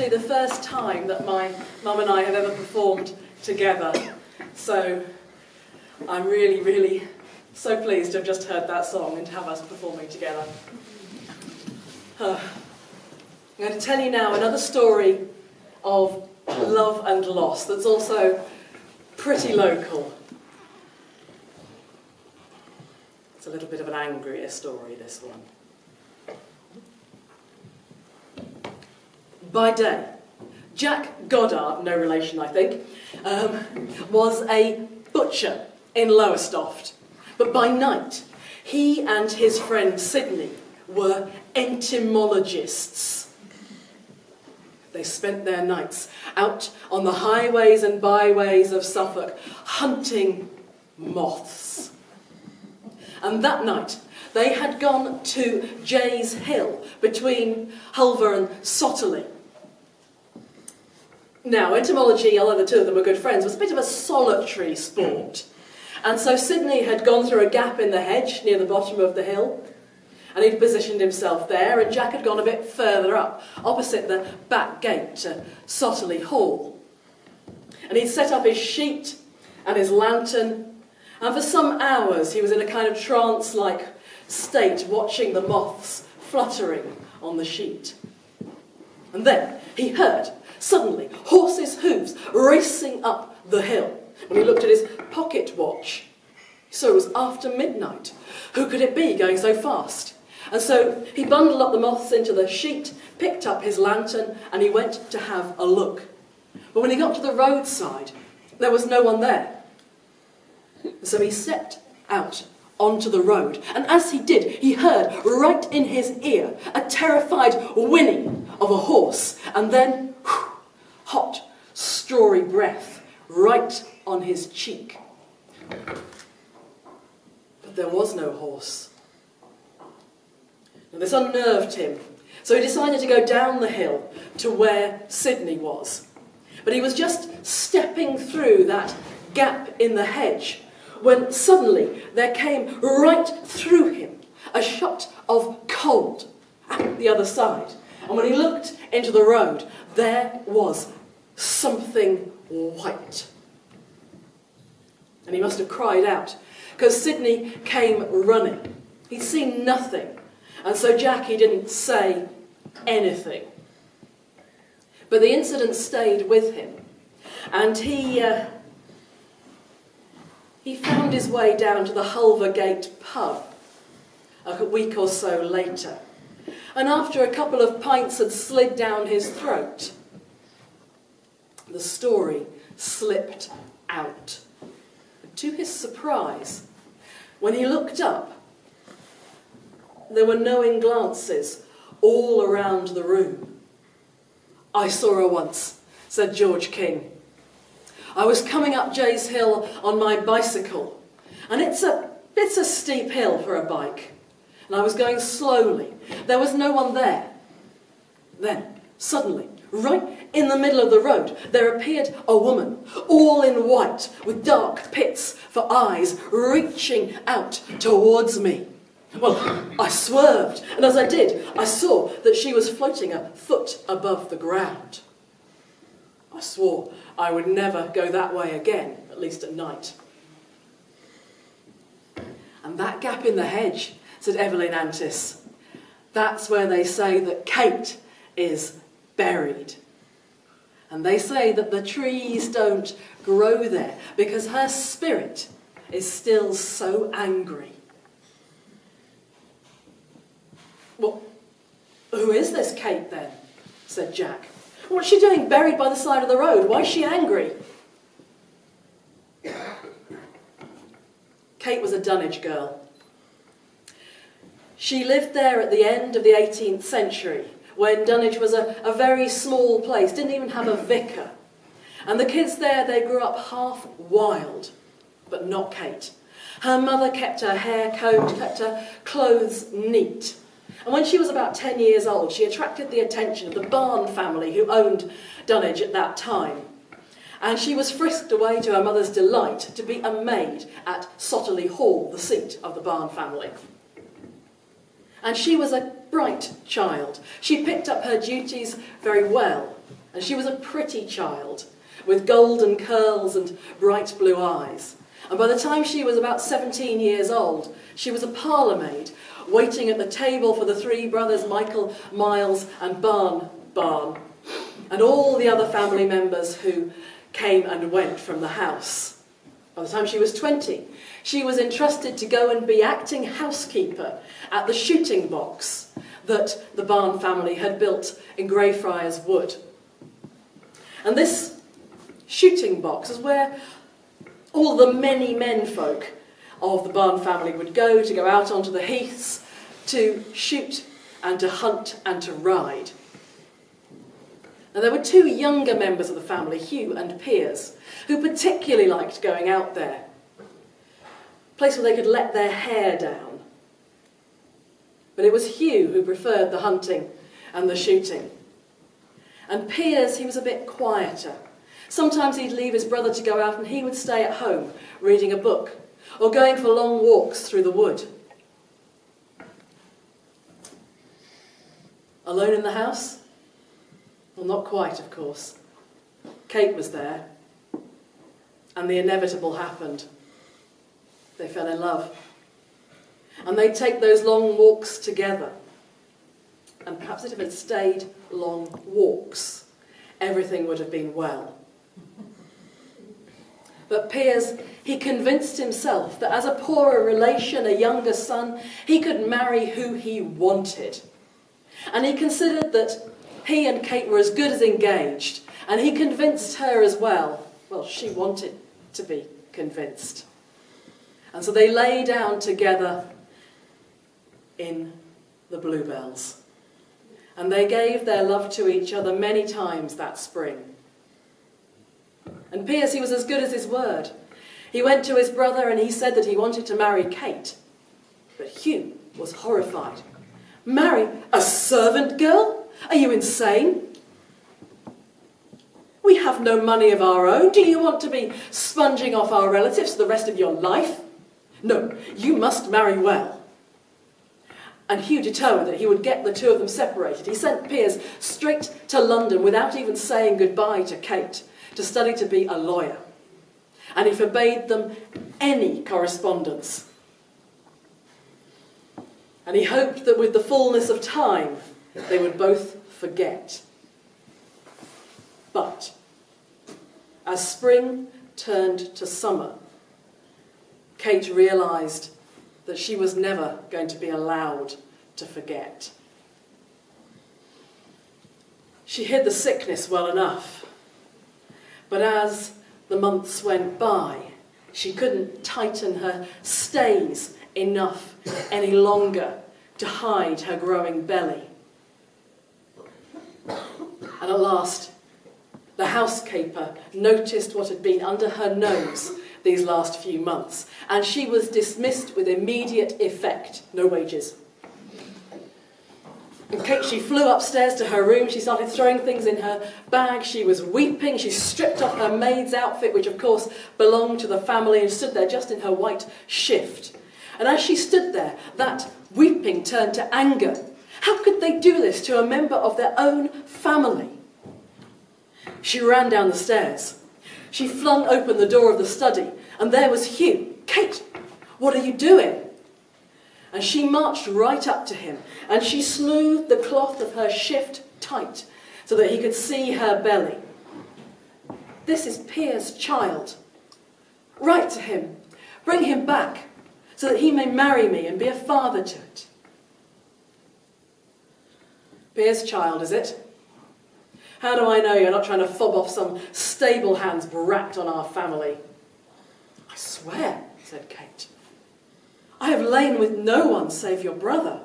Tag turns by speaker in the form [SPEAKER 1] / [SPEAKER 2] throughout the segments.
[SPEAKER 1] actually the first time that my mum and I have ever performed together. So I'm really, really so pleased to have just heard that song and to have us performing together. I'm going to tell you now another story of love and loss that's also pretty local. It's a little bit of an angrier story, this one. By day, Jack Goddard, no relation I think, was a butcher in Lowestoft. But by night, he and his friend Sidney were entomologists. They spent their nights out on the highways and byways of Suffolk hunting moths. And that night, they had gone to Jay's Hill between Hulver and Sotterley. Now, entomology, although the two of them were good friends, was a bit of a solitary sport. And so Sidney had gone through a gap in the hedge near the bottom of the hill, and he'd positioned himself there, and Jack had gone a bit further up, opposite the back gate to Sotterley Hall. And he'd set up his sheet and his lantern, and for some hours he was in a kind of trance-like state, watching the moths fluttering on the sheet. And then he heard, suddenly, horses' hooves racing up the hill. When he looked at his pocket watch, he saw it was after midnight. Who could it be going so fast? And so he bundled up the moths into the sheet, picked up his lantern, and he went to have a look. But when he got to the roadside, there was no one there. So he stepped out onto the road, and as he did, he heard right in his ear a terrified whinny of a horse, and then hot, strawy breath right on his cheek. But there was no horse. Now, this unnerved him, so he decided to go down the hill to where Sidney was. But he was just stepping through that gap in the hedge when suddenly there came right through him a shot of cold at the other side. And when he looked into the road, there was something white. And he must have cried out, because Sidney came running. He'd seen nothing, and so Jackie didn't say anything. But the incident stayed with him, and he found his way down to the Hulver Gate pub a week or so later. And after a couple of pints had slid down his throat, the story slipped out. To his surprise, when he looked up, there were knowing glances all around the room. "I saw her once," said George King. "I was coming up Jay's Hill on my bicycle, and it's a steep hill for a bike, and I was going slowly. There was no one there. Then, suddenly, right in the middle of the road, there appeared a woman, all in white, with dark pits for eyes, reaching out towards me. Well, I swerved, and as I did, I saw that she was floating a foot above the ground. I swore I would never go that way again, at least at night." "And that gap in the hedge," said Evelyn Antis, "that's where they say that Kate is buried. And they say that the trees don't grow there because her spirit is still so angry." "Well, who is this Kate then?" said Jack. "What's she doing buried by the side of the road? Why is she angry?" Kate was a Dunwich girl. She lived there at the end of the 18th century, when Dunwich was a very small place, didn't even have a vicar. And the kids there, they grew up half wild, but not Kate. Her mother kept her hair combed, kept her clothes neat. And when she was about 10 years old, she attracted the attention of the Barn family who owned Dunwich at that time. And she was frisked away to her mother's delight to be a maid at Sotterley Hall, the seat of the Barn family. And she was a bright child. She picked up her duties very well, and she was a pretty child with golden curls and bright blue eyes. And by the time she was about 17 years old, she was a parlour maid, waiting at the table for the three brothers Michael, Miles and Barn, and all the other family members who came and went from the house. By the time she was 20, she was entrusted to go and be acting housekeeper at the shooting box that the Barn family had built in Greyfriars Wood. And this shooting box is where all the many menfolk of the Barn family would go out onto the heaths to shoot and to hunt and to ride. Now, there were two younger members of the family, Hugh and Piers, who particularly liked going out there. A place where they could let their hair down. But it was Hugh who preferred the hunting and the shooting. And Piers, he was a bit quieter. Sometimes he'd leave his brother to go out and he would stay at home reading a book or going for long walks through the wood. Alone in the house? Well, not quite, of course. Kate was there, and the inevitable happened. They fell in love. And they'd take those long walks together. And perhaps if it had stayed long walks, everything would have been well. But Piers, he convinced himself that as a poorer relation, a younger son, he could marry who he wanted. And he considered that he and Kate were as good as engaged, and he convinced her as well. Well, she wanted to be convinced. And so they lay down together in the bluebells. And they gave their love to each other many times that spring. And Piers, he was as good as his word. He went to his brother and he said that he wanted to marry Kate. But Hugh was horrified. Marry a servant girl? Are you insane? We have no money of our own. Do you want to be sponging off our relatives for the rest of your life? No, you must marry well. And Hugh determined that he would get the two of them separated. He sent Piers straight to London without even saying goodbye to Kate, to study to be a lawyer. And he forbade them any correspondence. And he hoped that with the fullness of time, they would both forget. But as spring turned to summer, Kate realised that she was never going to be allowed to forget. She hid the sickness well enough, but as the months went by, she couldn't tighten her stays enough any longer to hide her growing belly. And at last, the housekeeper noticed what had been under her nose these last few months, and she was dismissed with immediate effect. No wages. And Kate, she flew upstairs to her room. She started throwing things in her bag. She was weeping. She stripped off her maid's outfit, which of course belonged to the family, and stood there just in her white shift. And as she stood there, that weeping turned to anger. How could they do this to a member of their own family? She ran down the stairs. She flung open the door of the study, and there was Hugh. Kate, what are you doing? And she marched right up to him, and she smoothed the cloth of her shift tight so that he could see her belly. This is Piers' child. Write to him. Bring him back so that he may marry me and be a father to it. Piers' child, is it? How do I know you're not trying to fob off some stable hand's brat on our family? I swear, said Kate, I have lain with no one save your brother.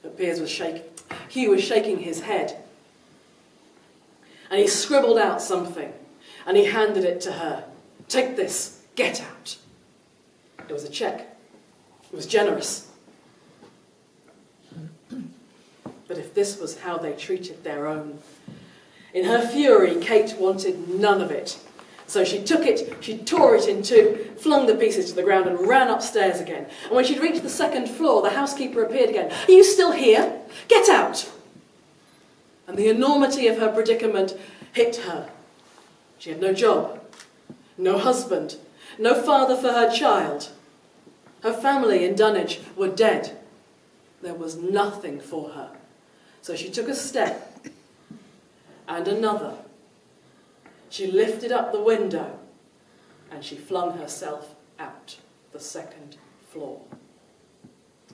[SPEAKER 1] But Piers was shaking. Hugh was shaking his head. And he scribbled out something, and he handed it to her. Take this, get out. It was a cheque. It was generous. But if this was how they treated their own. In her fury, Kate wanted none of it. So she took it, she tore it in two, flung the pieces to the ground and ran upstairs again. And when she'd reached the second floor, the housekeeper appeared again. "Are you still here? Get out!" And the enormity of her predicament hit her. She had no job, no husband, no father for her child. Her family in Dunwich were dead. There was nothing for her. So she took a step and another. She lifted up the window and she flung herself out the second floor.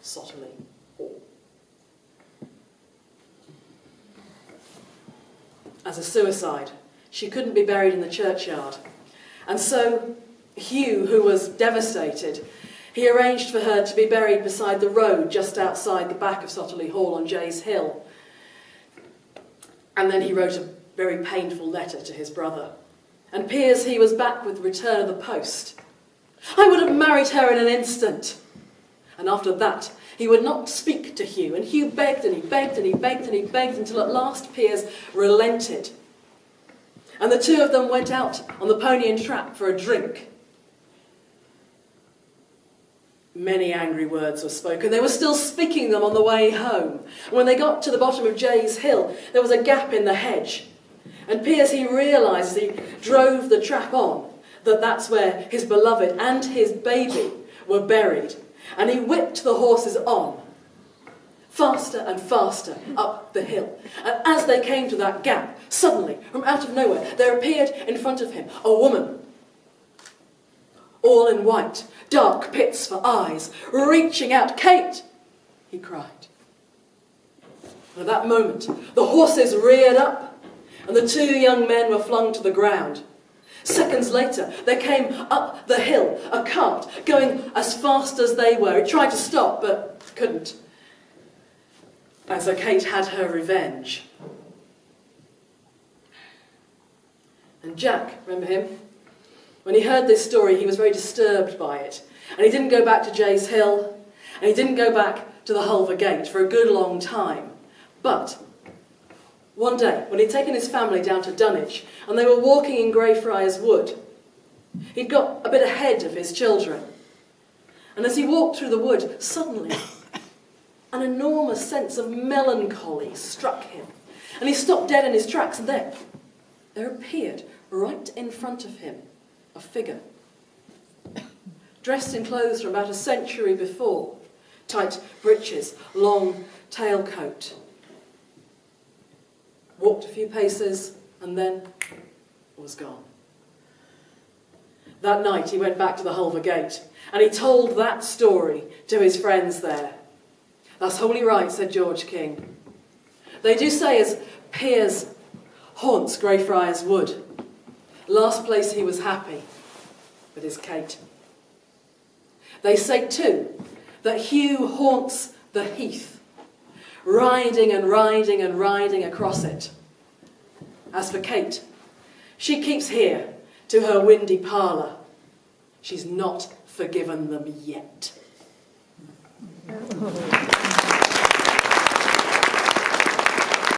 [SPEAKER 1] Sotterley Hall. As a suicide, she couldn't be buried in the churchyard. And so Hugh, who was devastated, he arranged for her to be buried beside the road just outside the back of Sotterley Hall on Jay's Hill. And then he wrote a very painful letter to his brother. And Piers, he was back with the return of the post. "I would have married her in an instant." And after that, he would not speak to Hugh. And Hugh begged and he begged and he begged and he begged until at last Piers relented. And the two of them went out on the Pony and Trap for a drink. Many angry words were spoken. They were still speaking them on the way home. And when they got to the bottom of Jay's Hill, there was a gap in the hedge. And Piers, he realised as he drove the trap on that that's where his beloved and his baby were buried. And he whipped the horses on, faster and faster up the hill. And as they came to that gap, suddenly, from out of nowhere, there appeared in front of him a woman, all in white, dark pits for eyes, reaching out. "Kate!" he cried. And at that moment, the horses reared up, and the two young men were flung to the ground. Seconds later, there came up the hill a cart going as fast as they were. It tried to stop, but couldn't. And so Kate had her revenge. And Jack, remember him? When he heard this story, he was very disturbed by it. And he didn't go back to Jay's Hill, and he didn't go back to the Hulver Gate for a good long time. But one day, when he'd taken his family down to Dunwich, and they were walking in Greyfriars Wood, he'd got a bit ahead of his children. And as he walked through the wood, suddenly an enormous sense of melancholy struck him. And he stopped dead in his tracks, and there appeared right in front of him a figure, dressed in clothes from about a century before, tight breeches, long tailcoat. Walked a few paces and then was gone. That night he went back to the Hulver Gate and he told that story to his friends there. "That's wholly right," said George King. "They do say as Piers haunts Greyfriars Wood, last place he was happy with his Kate. They say too that Hugh haunts the heath, riding and riding and riding across it. As for Kate, she keeps here to her windy parlour. She's not forgiven them yet."